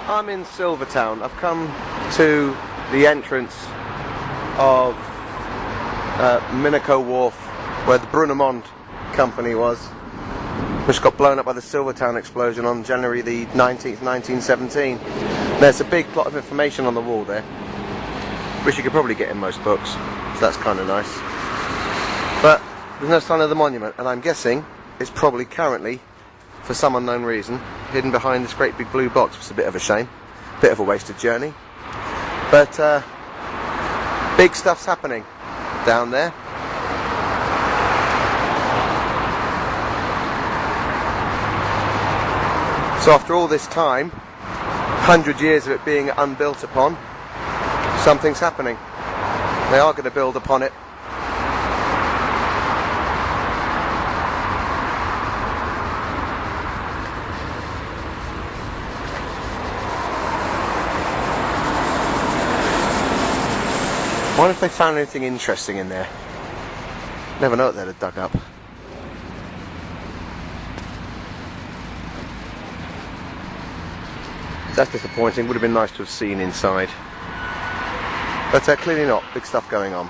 I'm in Silvertown. I've come to the entrance of Minico Wharf, where the Brunamont company was, which got blown up by the Silvertown explosion on January the 19th, 1917. There's a big plot of information on the wall there, which you could probably get in most books, so that's kind of nice. But there's no sign of the monument, and I'm guessing it's probably currently, for some unknown reason, hidden behind this great big blue box, which is a bit of a shame. Bit of a wasted journey. But big stuff's happening down there. So after all this time, 100 years of it being unbuilt upon, something's happening. They are going to build upon it. I wonder if they found anything interesting in there. Never know what they'd have dug up. That's disappointing. Would have been nice to have seen inside. But clearly not. Big stuff going on.